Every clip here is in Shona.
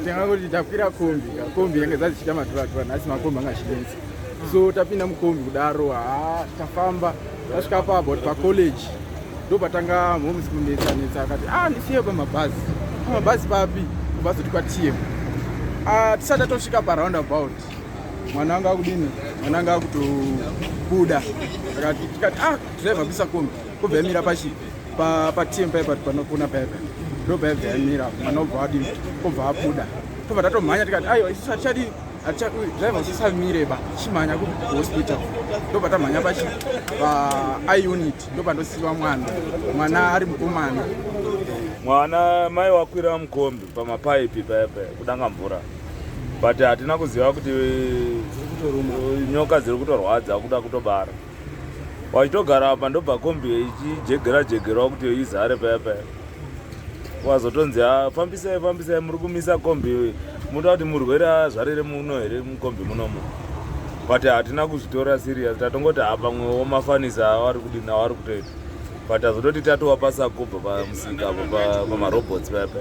tenga kuti takwira kombi yange dzachita madhura nhasi makombi angazhinenzi so tapinda mukombi kudaro tafamba tasvika pa college ndopatanga mhomusi kunetsanetsa akati ndisiye pamabhazi papi kubva zoti kwatm tisati tatosvika paroundabout mwana anga akudini mwana anga akutobuda tikati dhiraivha kuisa kombi kobva yamira patm paipa panokona paipa ndobva yamira mwana obva adini obva abuda tobva tatomhanya tikati aiwa isusu hatichadi dhiraivha usisamire chimhanya kuhospital ndobva tamhanya pa-iunit ndobva ndosiyiwa mwana ari mukomana mwana mai wakwira mukombi pamapaipi paipa kudangamvura but hatina kuziva kuti nyoka dziri kutorwadza kuda kutobara wachitogara apa ndobva kombi ichijegera kuti izare paipa wazotonzi fambisai muri kumisa kombi muda kuti murwere azvarire muno here mukombi munomu but hatina kuzvitora serious tatongoti pamwewo mafanisa avari kudina vari kutoita but azototi tatowa pasakubva pamusika apo pamarobots paipa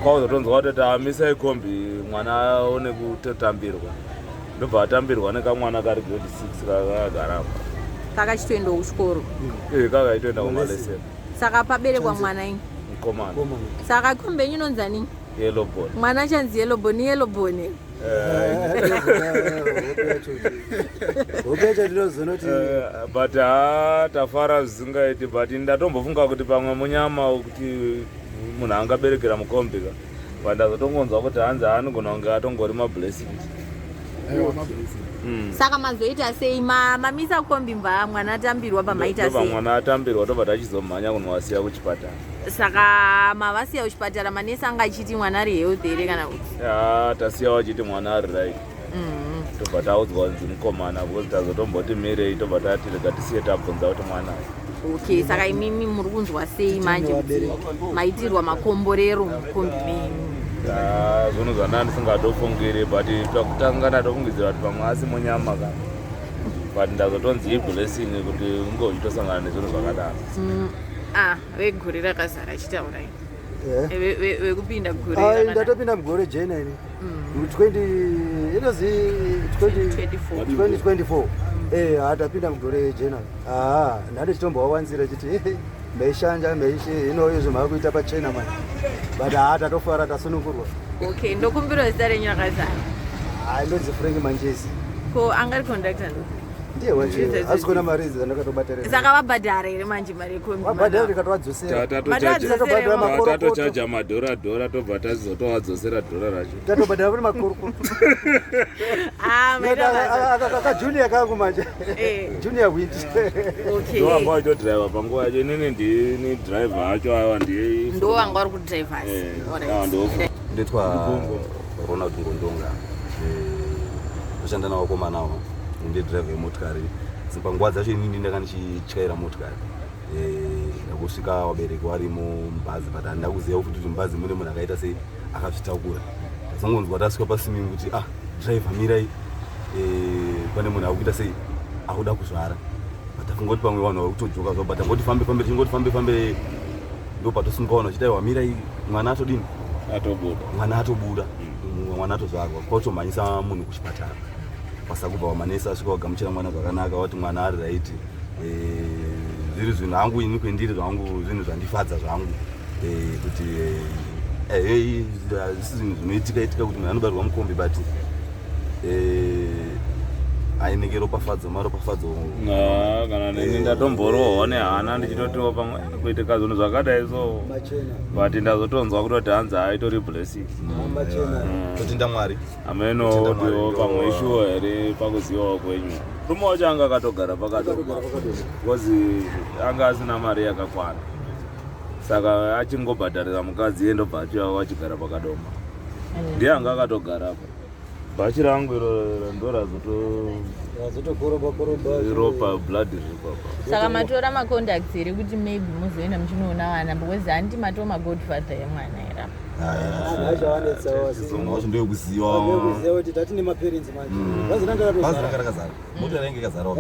kwauzotonzwa kuti tamisai kombi mwana aone kutotambirwa ndobva atambirwa nekamwana kari grade 6 kagara kaka chitoenda kuchikoro kaka itoenda kumalesera saka paberekwa mwana ingi mukomana saka kombi yenyu inonzi ni yellowbone mwana chanzi yellowbone yellowbone but tafara zvisingaiti but ndatombofunga kuti pamwe munyama kuti munhu angaberekera mukombika but ndazotongonzwa kuti hanzi anogona kunge atongori mablessings saka mazoita sei mamisa kombi mva mwana atambirwa pamaita sei mwana atambirwa tobva tachizomhanya kunowasiya kuchipatara saka mavasiya kuchipatara manesi anga achiti mwana ari health here kana kuti tasiyawo achiti mwana ari right tobva taudzwa kunzi mukomana because tazotomboti mirei tobva tatirega tisiye tabvunza kuti mwana okay saka imimi muri kunzwa sei manje kuti maitirwa makomborero mukombi menyu zvinhu zvana ndisingatofungiri but pakutanga ndatofungidzira kuti pamwe asi munyama kana but ndazotonzi iblessing kuti unge uchitosangana nezvinhu zvakadaro vegore rakazara chitaurai vekupinda ndatopinda mugore jena ini 2024 hatapinda mugore jena ndatochitombowawanzira chiti meishanja ino izvo mava kuita pachena mani but tatofara tasunungurwa okay ndokumbirwa zita renyu rakazara ndonzi Frank Manjesi ko angari conductor ndiye waje asikona mari idzi dzandakatobatira saka vabhadhara here manje mari yekombi vabhadhara rikatowadzosera tatochaja madhora tobva tazotowadzosera dhora racho tatobhadhara kuri makoroko akajunior kangu manje junior wit ndovanga wachitodhiraivha panguva yacho inini ndini dhiraivha acho ava ndiye ndovanga vari kudhiraivha ndoitwa Ronald Ngondonga ndoshanda navakomanawo ndidhiraivha yemotokari panguva dzacho inini ndanga ndichityaira motokari ndakusvika vabereki varimo mubhazi but handina kuziva kuti mubhazi mune munhu akaita sei akazvitakura ndazongonzwa tasvika paswimming kuti dhiraivha mirai pane munhu akuita sei akuda kuzvara but afunga kuti pamwe vanhu vari kutojoka zva but angoti fambe ndopatosungaona chiti aiwa mirai mwana atodini mwana atobuda mwana atozvarwa kwautomhanyisa munhu kuchipatara pasakubva wamanesi asvika wagamuchira mwana zvakanaka wati mwana ari raiti zviri zvinhu hangu ini kwendiri zvangu zvinhu zvandifadza zvangu kuti zvisi zvinhu zvinoitika kuti munhu anobarirwa mukombi but ainenge ropafadzo maropafadzo kana nini ndatomborohwa nehana ndichitotiwa pamwe kuitika zvinhu zvakadai so but ndazotonzwa kutoti hanzi aitori blessing totinda Mwari amenotiwo pamwe ishuwa here pakuzivawo kwenyu rume wacho anga akatogara pakadoma because anga asina mari yakakwana saka achingobhadharira mukadzi endobva achiva wachigara pakadoma ndiye anga akatogara pa bhachi rangu iro ndorazotoropa blood ririkwapa saka matora macontacts here kuti maybe muzoenda muchinoona vana because handi matoo magodfather yemwana era ndoyokuziva kuti tatine maparents manje bhazi ranga rakazara mota ranga ikazara